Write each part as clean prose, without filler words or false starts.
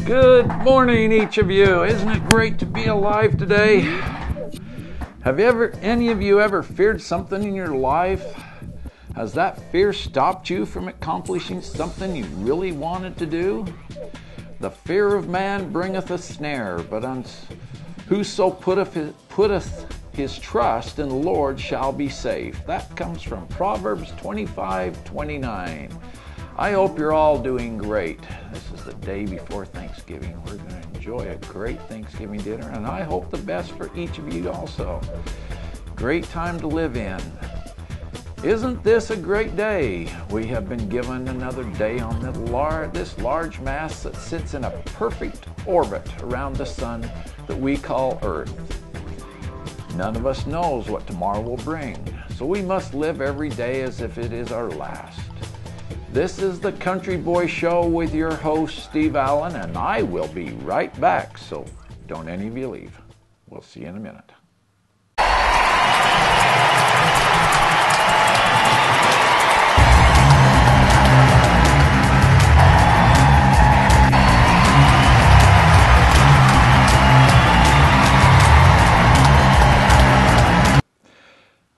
Good morning, each of you. Isn't it great to be alive today? Have any of you ever feared something in your life? Has that fear stopped you from accomplishing something you really wanted to do? The fear of man bringeth a snare, but whoso putteth his trust in the Lord shall be safe. That comes from Proverbs 25:29. I hope you're all doing great. This is the day before Thanksgiving. We're going to enjoy a great Thanksgiving dinner, and I hope the best for each of you also. Great time to live in. Isn't this a great day? We have been given another day on this large mass that sits in a perfect orbit around the sun that we call Earth. None of us knows what tomorrow will bring, so we must live every day as if it is our last. This is the Country Boy Show with your host, Steve Allen, and I will be right back, so don't any of you leave. We'll see you in a minute.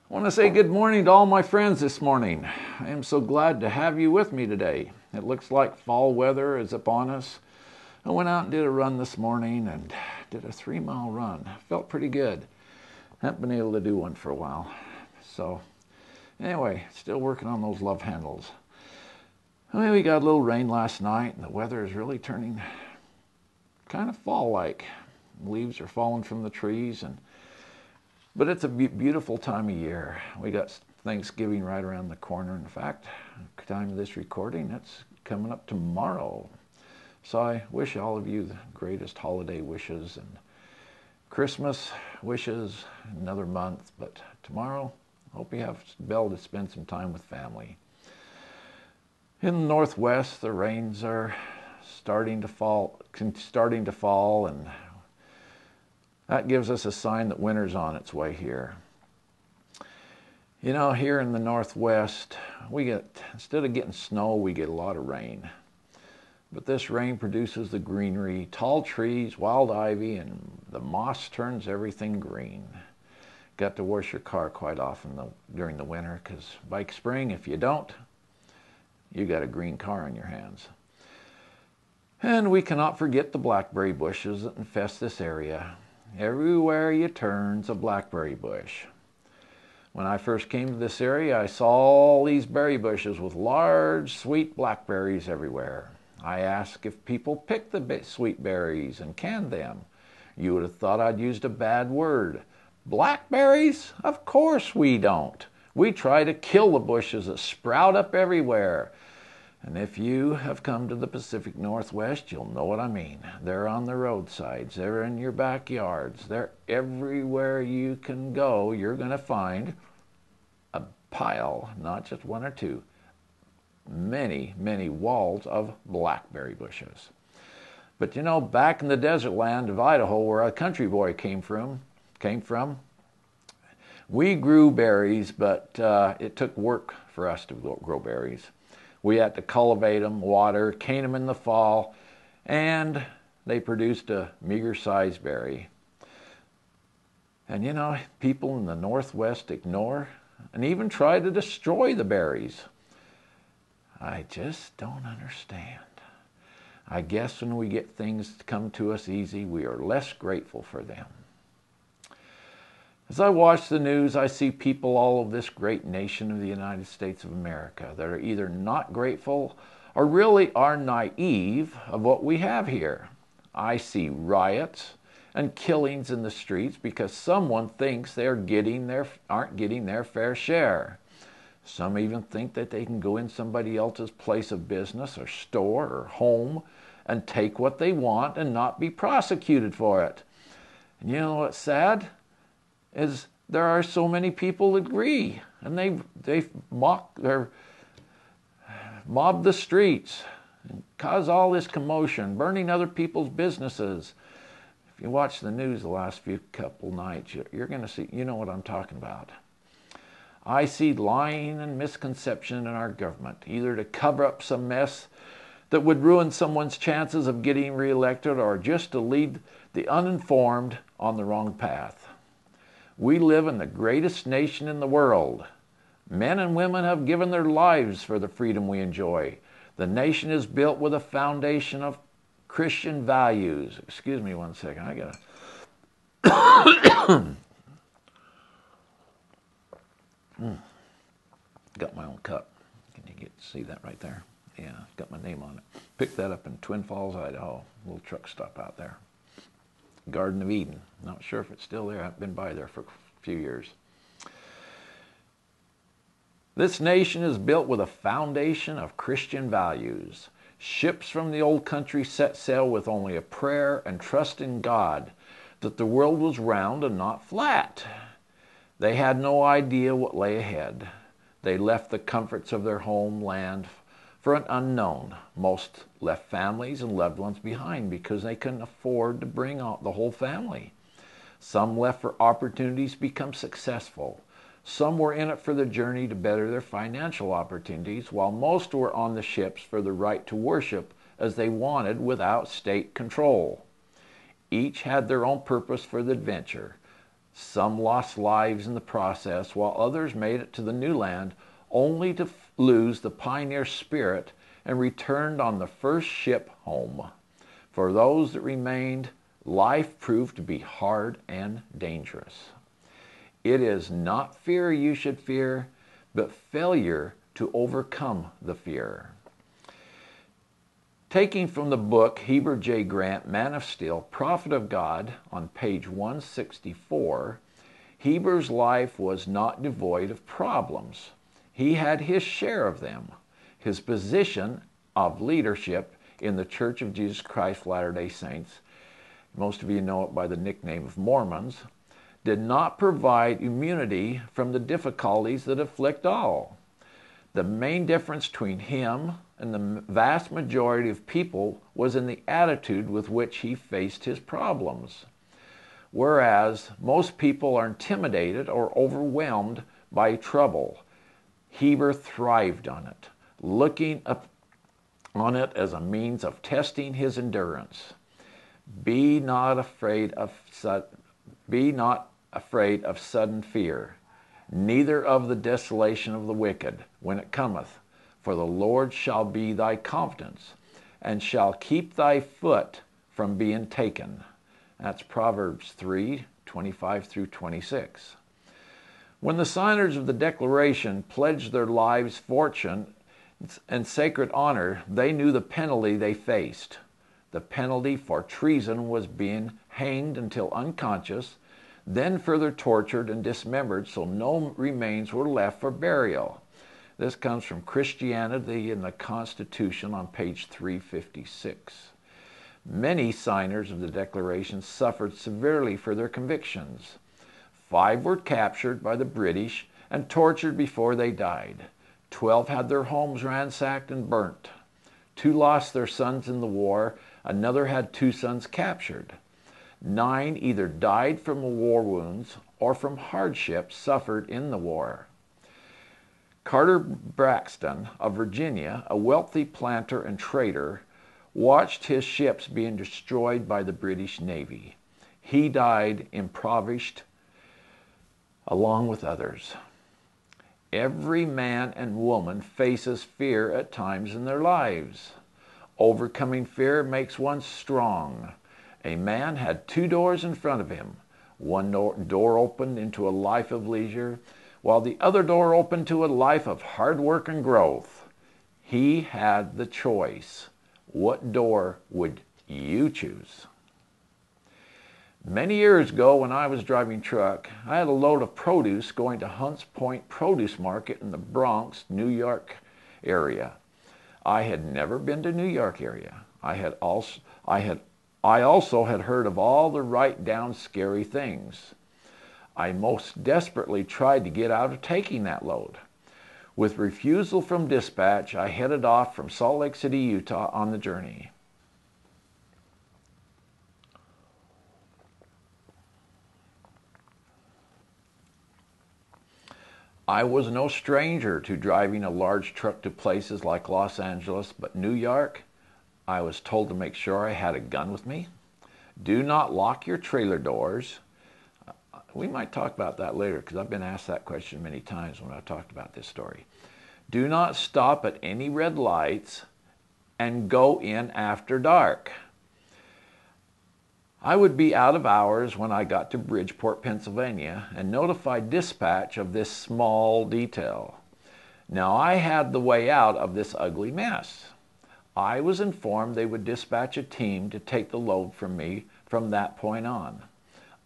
I want to say good morning to all my friends this morning. I am so glad to have you with me today. It looks like fall weather is upon us. I went out and did a run this morning and did a 3-mile run. Felt pretty good. Haven't been able to do one for a while. So anyway, still working on those love handles. We got a little rain last night and the weather is really turning kind of fall-like. Leaves are falling from the trees, but it's a beautiful time of year. We got Thanksgiving right around the corner. In fact, at the time of this recording, it's coming up tomorrow. So I wish all of you the greatest holiday wishes and Christmas wishes, another month. But tomorrow, I hope you have able to spend some time with family. In the Northwest, the rains are starting to fall, and that gives us a sign that winter's on its way here. You know, here in the Northwest, instead of getting snow, we get a lot of rain. But this rain produces the greenery, tall trees, wild ivy, and the moss turns everything green. Got to wash your car quite often during the winter, because by spring, if you don't, you got a green car in your hands. And we cannot forget the blackberry bushes that infest this area. Everywhere you turn's a blackberry bush. When I first came to this area, I saw all these berry bushes with large, sweet blackberries everywhere. I asked if people picked the sweet berries and canned them. You would have thought I'd used a bad word. Blackberries? Of course we don't. We try to kill the bushes that sprout up everywhere. And if you have come to the Pacific Northwest, you'll know what I mean. They're on the roadsides. They're in your backyards. They're everywhere you can go. You're going to find a pile, not just one or two, many, many walls of blackberry bushes. But you know, back in the desert land of Idaho, where a country boy came from, we grew berries, but it took work for us to grow berries. We had to cultivate them, water, cane them in the fall, and they produced a meager-sized berry. And you know, people in the Northwest ignore and even try to destroy the berries. I just don't understand. I guess when we get things to come to us easy, we are less grateful for them. As I watch the news, I see people all over this great nation of the United States of America that are either not grateful or really are naive of what we have here. I see riots and killings in the streets because someone thinks they aren't getting their fair share. Some even think that they can go in somebody else's place of business or store or home and take what they want and not be prosecuted for it. And you know what's sad? Is there are so many people that agree, and they mob the streets and cause all this commotion, burning other people's businesses. If you watch the news the last couple nights, you're going to see, you know what I'm talking about. I see lying and misconception in our government, either to cover up some mess that would ruin someone's chances of getting reelected or just to lead the uninformed on the wrong path. We live in the greatest nation in the world. Men and women have given their lives for the freedom we enjoy. The nation is built with a foundation of Christian values. Excuse me one second. I gotta. Got my own cup. Can you see that right there? Yeah, got my name on it. Picked that up in Twin Falls, Idaho. Little truck stop out there. Garden of Eden. Not sure if it's still there. I haven't been by there for a few years. This nation is built with a foundation of Christian values. Ships from the old country set sail with only a prayer and trust in God that the world was round and not flat. They had no idea what lay ahead. They left the comforts of their homeland for an unknown. Most left families and loved ones behind because they couldn't afford to bring out the whole family. Some left for opportunities to become successful. Some were in it for the journey to better their financial opportunities, while most were on the ships for the right to worship as they wanted without state control. Each had their own purpose for the adventure. Some lost lives in the process, while others made it to the new land only to lose the pioneer spirit and returned on the first ship home. For those that remained, life proved to be hard and dangerous. It is not fear you should fear, but failure to overcome the fear. Taking from the book Heber J. Grant, Man of Steel, Prophet of God, on page 164, Heber's life was not devoid of problems. He had his share of them. His position of leadership in the Church of Jesus Christ of Latter-day Saints, most of you know it by the nickname of Mormons, did not provide immunity from the difficulties that afflict all. The main difference between him and the vast majority of people was in the attitude with which he faced his problems. Whereas most people are intimidated or overwhelmed by trouble, Heber thrived on it, looking up on it as a means of testing his endurance. Be not afraid of sudden fear, neither of the desolation of the wicked when it cometh, for the Lord shall be thy confidence, and shall keep thy foot from being taken. That's Proverbs 3:25 through 26. When the signers of the Declaration pledged their lives, fortune, and sacred honor, they knew the penalty they faced. The penalty for treason was being hanged until unconscious, then further tortured and dismembered so no remains were left for burial. This comes from Christianity in the Constitution on page 356. Many signers of the Declaration suffered severely for their convictions. 5 were captured by the British and tortured before they died. 12 had their homes ransacked and burnt. 2 lost their sons in the war. Another had 2 sons captured. 9 either died from war wounds or from hardships suffered in the war. Carter Braxton of Virginia, a wealthy planter and trader, watched his ships being destroyed by the British Navy. He died impoverished along with others. Every man and woman faces fear at times in their lives. Overcoming fear makes one strong. A man had 2 doors in front of him. One door opened into a life of leisure, while the other door opened to a life of hard work and growth. He had the choice. What door would you choose? Many years ago, when I was driving truck, I had a load of produce going to Hunts Point Produce Market in the Bronx, New York area. I had never been to New York area. I also had heard of all the right down scary things. I most desperately tried to get out of taking that load. With refusal from dispatch, I headed off from Salt Lake City, Utah on the journey. I was no stranger to driving a large truck to places like Los Angeles, but New York, I was told to make sure I had a gun with me. Do not lock your trailer doors. We might talk about that later because I've been asked that question many times when I've talked about this story. Do not stop at any red lights and go in after dark. I would be out of hours when I got to Bridgeport, Pennsylvania, and notified dispatch of this small detail. Now I had the way out of this ugly mess. I was informed they would dispatch a team to take the load from me from that point on.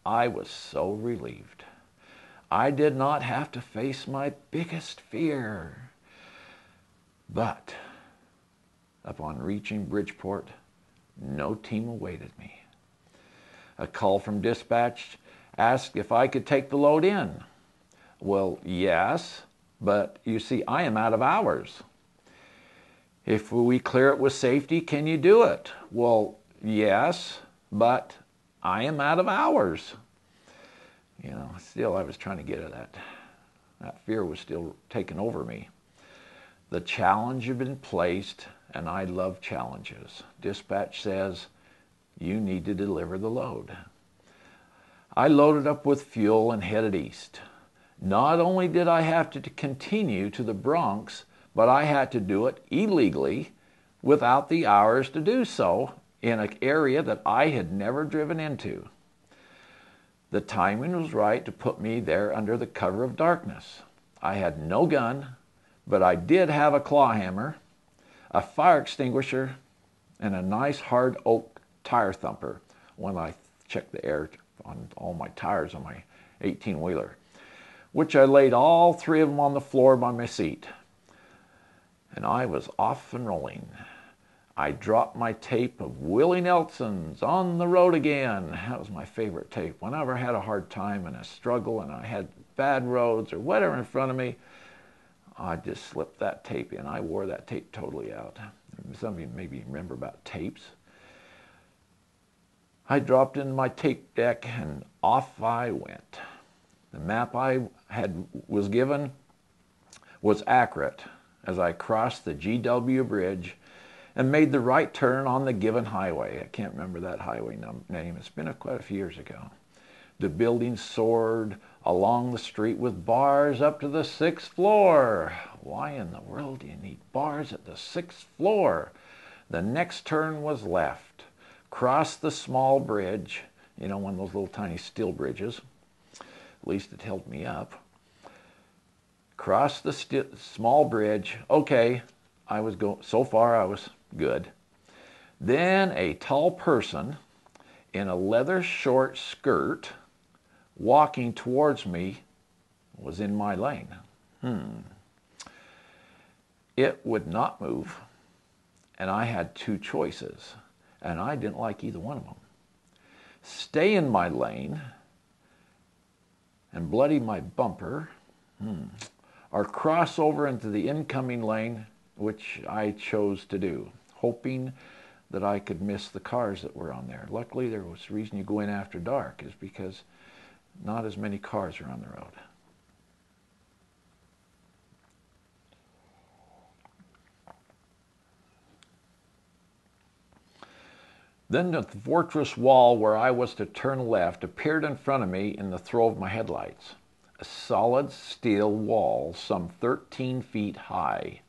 I was so relieved. I did not have to face my biggest fear. But upon reaching Bridgeport, no team awaited me. A call from dispatch asked if I could take the load in. Well, yes, but you see, I am out of hours. If we clear it with safety, can you do it? Well, yes, but I am out of hours. You know, still I was trying to get at that. That fear was still taking over me. The challenge had been placed, and I love challenges. Dispatch says, you need to deliver the load. I loaded up with fuel and headed east. Not only did I have to continue to the Bronx, but I had to do it illegally without the hours to do so in an area that I had never driven into. The timing was right to put me there under the cover of darkness. I had no gun, but I did have a claw hammer, a fire extinguisher, and a nice hard oak tire thumper when I checked the air on all my tires on my 18-wheeler, which I laid all three of them on the floor by my seat. And I was off and rolling. I dropped my tape of Willie Nelson's On the Road Again. That was my favorite tape. Whenever I had a hard time and a struggle and I had bad roads or whatever in front of me, I just slipped that tape in. I wore that tape totally out. Some of you maybe remember about tapes. I dropped in my tape deck and off I went. The map I was given was accurate as I crossed the GW Bridge and made the right turn on the given highway. I can't remember that highway name. It's been quite a few years ago. The building soared along the street with bars up to the 6th floor. Why in the world do you need bars at the 6th floor? The next turn was left. Crossed the small bridge, you know, one of those little tiny steel bridges. At least it held me up. Crossed the small bridge. Okay, so far I was good. Then a tall person in a leather short skirt walking towards me was in my lane. It would not move, and I had two choices, and I didn't like either one of them. Stay in my lane and bloody my bumper, or cross over into the incoming lane, which I chose to do, hoping that I could miss the cars that were on there. Luckily, there was the reason you go in after dark is because not as many cars are on the road. Then the fortress wall where I was to turn left appeared in front of me in the throw of my headlights. A solid steel wall some 13 feet high,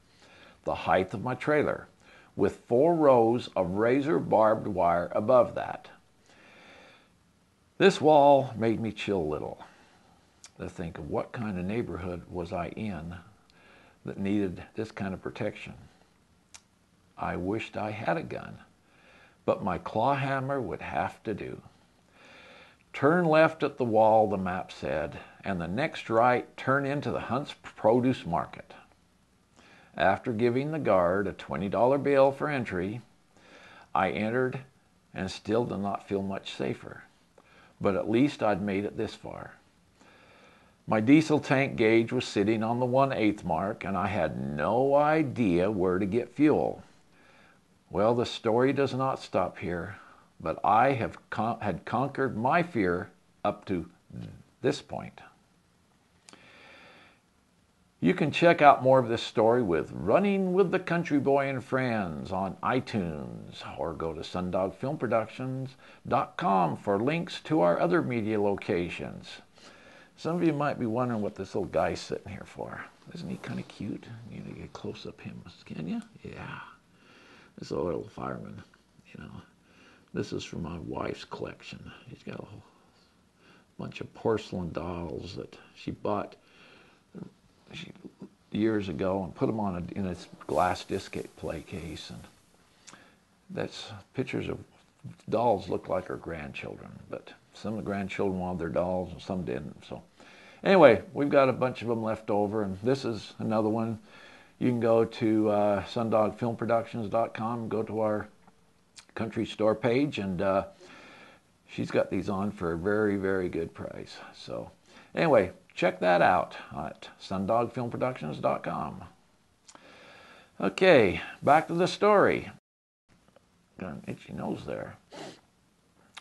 the height of my trailer, with 4 rows of razor barbed wire above that. This wall made me chill a little to think of what kind of neighborhood was I in that needed this kind of protection. I wished I had a gun, but my claw hammer would have to do. Turn left at the wall, the map said, and the next right, turn into the Hunt's Produce Market. After giving the guard a $20 bill for entry, I entered and still did not feel much safer. But at least I'd made it this far. My diesel tank gauge was sitting on the 1/8 mark, and I had no idea where to get fuel. Well, the story does not stop here, but I had conquered my fear up to this point. You can check out more of this story with Running with the Country Boy and Friends on iTunes, or go to sundogfilmproductions.com for links to our other media locations. Some of you might be wondering what this little guy's sitting here for. Isn't he kind of cute? You need to get close up him, can you? Yeah. This is a little fireman, you know. This is from my wife's collection. She's got a whole bunch of porcelain dolls that she bought years ago and put them on in a glass display case. And that's pictures of dolls look like her grandchildren, but some of the grandchildren wanted their dolls and some didn't. So anyway, we've got a bunch of them left over, and this is another one. You can go to sundogfilmproductions.com, go to our country store page, and she's got these on for a very, very good price. So anyway, check that out at sundogfilmproductions.com. Okay, back to the story. Got an itchy nose there.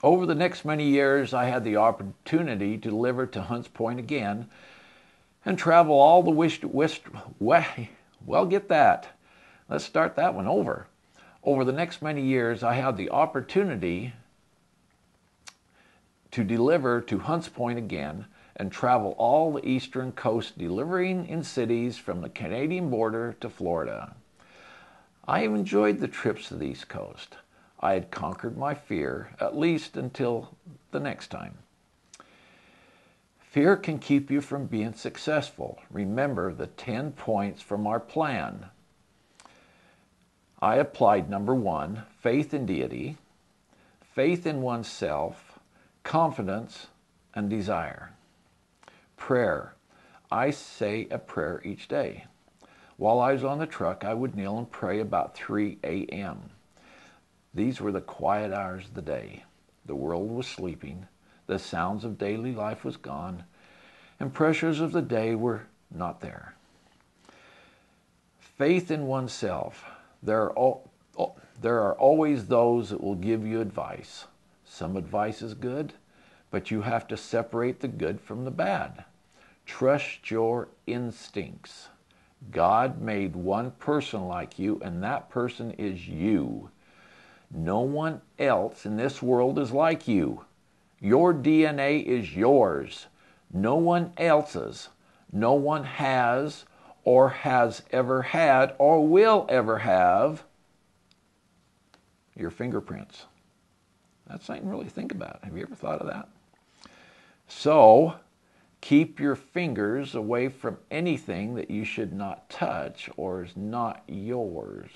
Over the next many years, I had the opportunity to deliver to Hunts Point again and travel all the well, get that. Let's start that one over. Over the next many years, I had the opportunity to deliver to Hunts Point again and travel all the eastern coast, delivering in cities from the Canadian border to Florida. I have enjoyed the trips to the East Coast. I had conquered my fear, at least until the next time. Fear can keep you from being successful. Remember the 10 points from our plan. I applied number 1, faith in deity, faith in oneself, confidence, and desire. Prayer. I say a prayer each day. While I was on the truck, I would kneel and pray about 3 a.m. These were the quiet hours of the day. The world was sleeping. The sounds of daily life was gone, and pressures of the day were not there. Faith in oneself. There are always those that will give you advice. Some advice is good, but you have to separate the good from the bad. Trust your instincts. God made one person like you, and that person is you. No one else in this world is like you. Your DNA is yours, no one else's. No one has or has ever had or will ever have your fingerprints. That's something to really think about. Have you ever thought of that? So, keep your fingers away from anything that you should not touch or is not yours.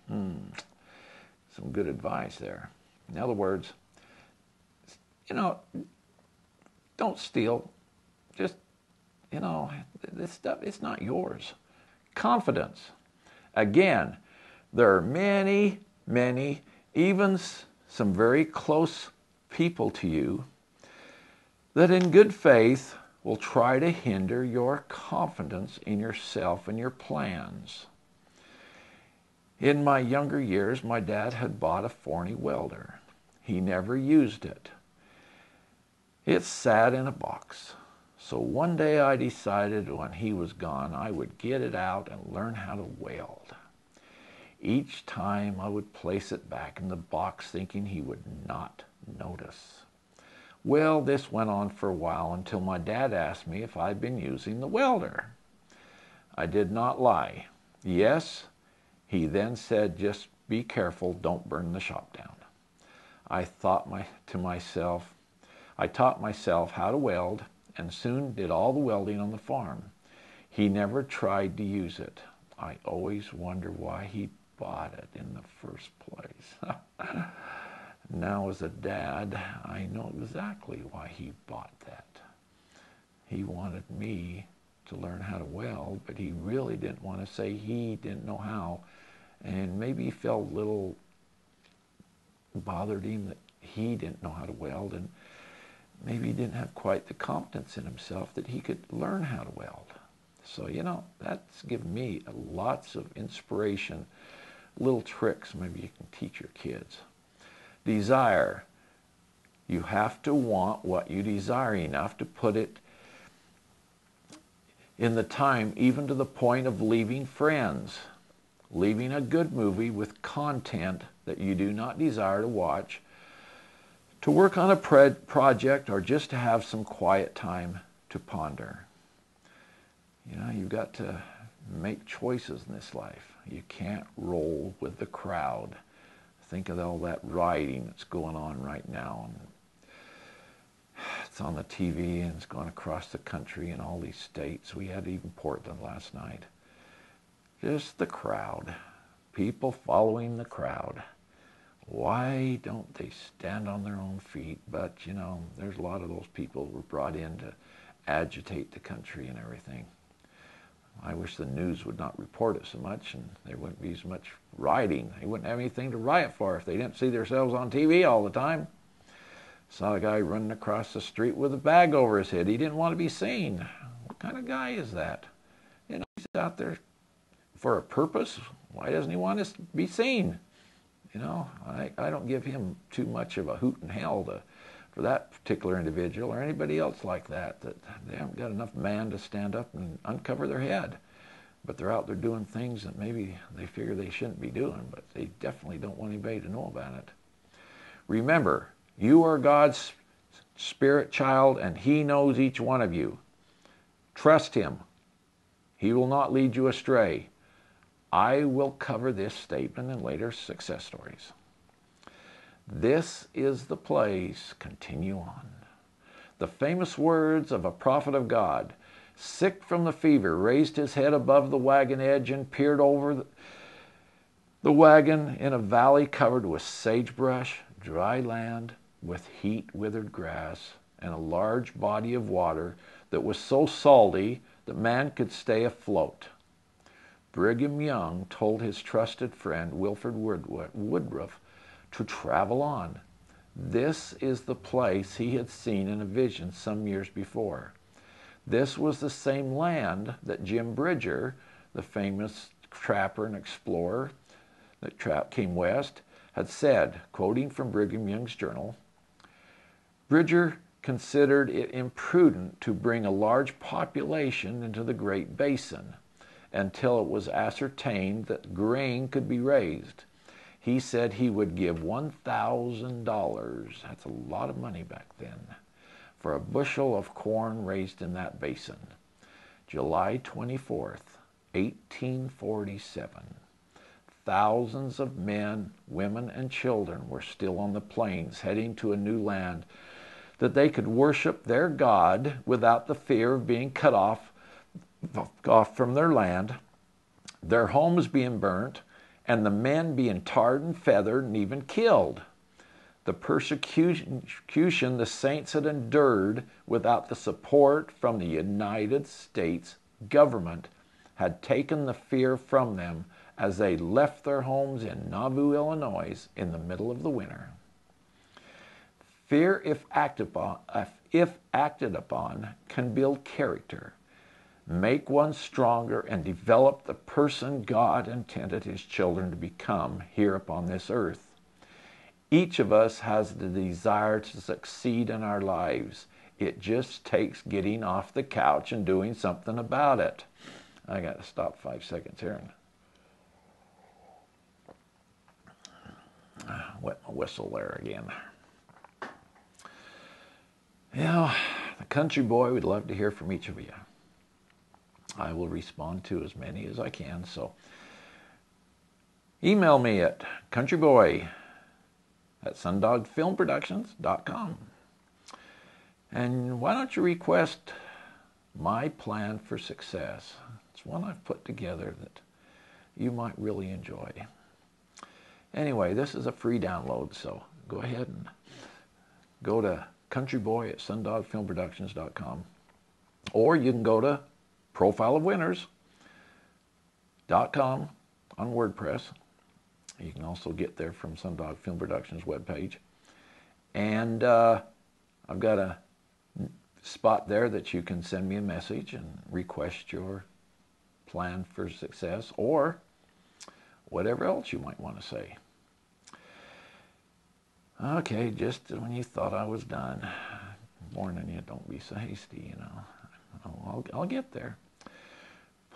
Some good advice there. In other words, don't steal. Just, this stuff, it's not yours. Confidence. Again, there are many, even some very close people to you that in good faith will try to hinder your confidence in yourself and your plans. In my younger years, my dad had bought a Forney welder. He never used it. It sat in a box. So one day I decided when he was gone, I would get it out and learn how to weld. Each time I would place it back in the box thinking he would not notice. Well, this went on for a while until my dad asked me if I'd been using the welder. I did not lie. Yes, he then said, just be careful, don't burn the shop down. I taught myself how to weld and soon did all the welding on the farm. He never tried to use it. I always wonder why he bought it in the first place. Now as a dad, I know exactly why he bought that. He wanted me to learn how to weld, but he really didn't want to say he didn't know how. And maybe he felt a little bothered him that he didn't know how to weld, and maybe he didn't have quite the confidence in himself that he could learn how to weld. So, that's given me lots of inspiration, little tricks maybe you can teach your kids. Desire. You have to want what you desire enough to put it in the time, even to the point of leaving friends, leaving a good movie with content that you do not desire to watch, to work on a project, or just to have some quiet time to ponder. You know, you've got to make choices in this life. You can't roll with the crowd. Think of all that rioting that's going on right now. It's on the TV and it's going across the country in all these states. We had even Portland last night. Just the crowd. People following the crowd. Why don't they stand on their own feet? But, you know, there's a lot of those people who were brought in to agitate the country and everything. I wish the news would not report it so much, and there wouldn't be as much rioting. They wouldn't have anything to riot for if they didn't see themselves on TV all the time. Saw a guy running across the street with a bag over his head. He didn't want to be seen. What kind of guy is that? You know, he's out there for a purpose. Why doesn't he want to be seen? You know, I don't give him too much of a hoot and hell for that particular individual or anybody else like that they haven't got enough man to stand up and uncover their head. But they're out there doing things that maybe they figure they shouldn't be doing, but they definitely don't want anybody to know about it. Remember, you are God's spirit child, and He knows each one of you. Trust Him. He will not lead you astray. I will cover this statement in later success stories. This is the place, continue on. The famous words of a prophet of God, sick from the fever, raised his head above the wagon edge and peered over the wagon in a valley covered with sagebrush, dry land, with heat-withered grass, and a large body of water that was so salty that man could stay afloat. Brigham Young told his trusted friend Wilford Woodruff to travel on. This is the place he had seen in a vision some years before. This was the same land that Jim Bridger, the famous trapper and explorer that came west, had said, quoting from Brigham Young's journal, Bridger considered it imprudent to bring a large population into the Great Basin until it was ascertained that grain could be raised. He said he would give $1,000, that's a lot of money back then, for a bushel of corn raised in that basin. July 24th, 1847. Thousands of men, women, and children were still on the plains, heading to a new land that they could worship their God without the fear of being cut off from their land, their homes being burnt, and the men being tarred and feathered and even killed. The persecution the saints had endured without the support from the United States government had taken the fear from them as they left their homes in Nauvoo, Illinois in the middle of the winter. Fear, if acted upon, can build character, make one stronger, and develop the person God intended His children to become here upon this earth. Each of us has the desire to succeed in our lives. It just takes getting off the couch and doing something about it. I got to stop 5 seconds here and wet my whistle there again. You know, the country boy would love to hear from each of you. I will respond to as many as I can, so email me at countryboy@sundogfilmproductions.com. And why don't you request my plan for success? It's one I've put together that you might really enjoy. Anyway, this is a free download, so go ahead and go to countryboy@sundogfilmproductions.com, or you can go to profileofwinners.com on WordPress. You can also get there from Sundog Film Productions webpage. And I've got a spot there that you can send me a message and request your plan for success or whatever else you might want to say. Okay, just when you thought I was done, warning you, don't be so hasty, you know. I'll get there.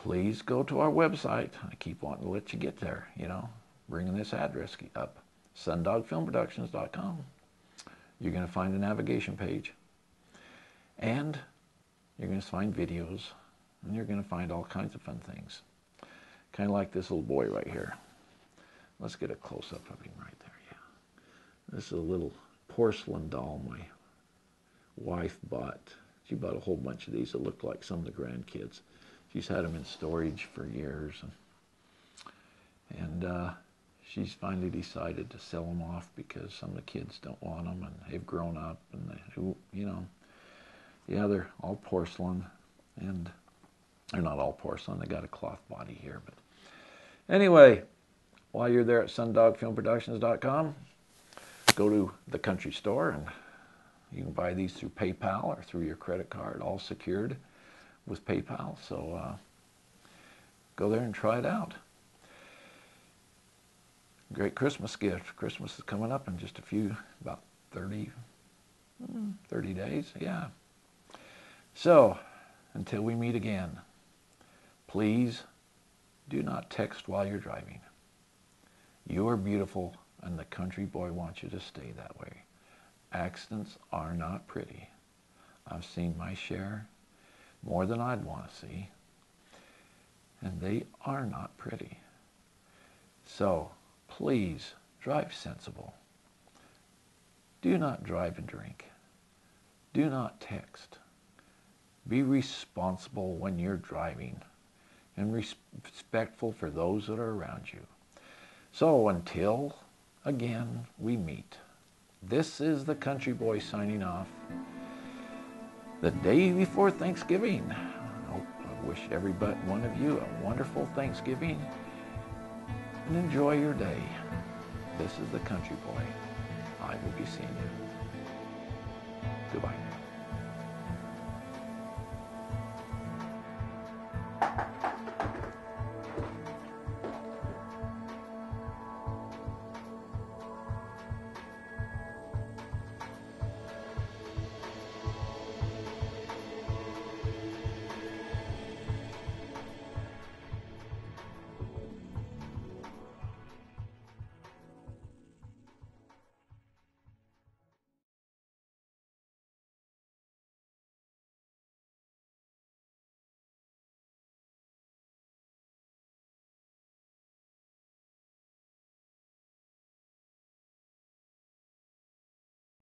please go to our website. I keep wanting to let you get there, bringing this address up, sundogfilmproductions.com. You're going to find a navigation page, and you're going to find videos, and you're going to find all kinds of fun things. Kind of like this little boy right here. Let's get a close-up of him right there, yeah. This is a little porcelain doll my wife bought. She bought a whole bunch of these that look like some of the grandkids. She's had them in storage for years, and she's finally decided to sell them off because some of the kids don't want them, and they've grown up, and yeah, they're all porcelain, and they're not all porcelain. They got a cloth body here, but anyway, while you're there at sundogfilmproductions.com, go to the country store, and you can buy these through PayPal or through your credit card, all secured with PayPal. So go there and try it out. Great Christmas gift. Christmas is coming up in just about 30 days. Yeah. So until we meet again, please do not text while you're driving. You are beautiful, and the country boy wants you to stay that way. Accidents are not pretty. I've seen my share, more than I'd want to see, and they are not pretty. So please drive sensible. Do not drive and drink. Do not text. Be responsible when you're driving, and respectful for those that are around you. So until again we meet, this is the Country Boy signing off. The day before Thanksgiving. I wish every but one of you a wonderful Thanksgiving, and enjoy your day. This is the Country Boy. I will be seeing you. Goodbye.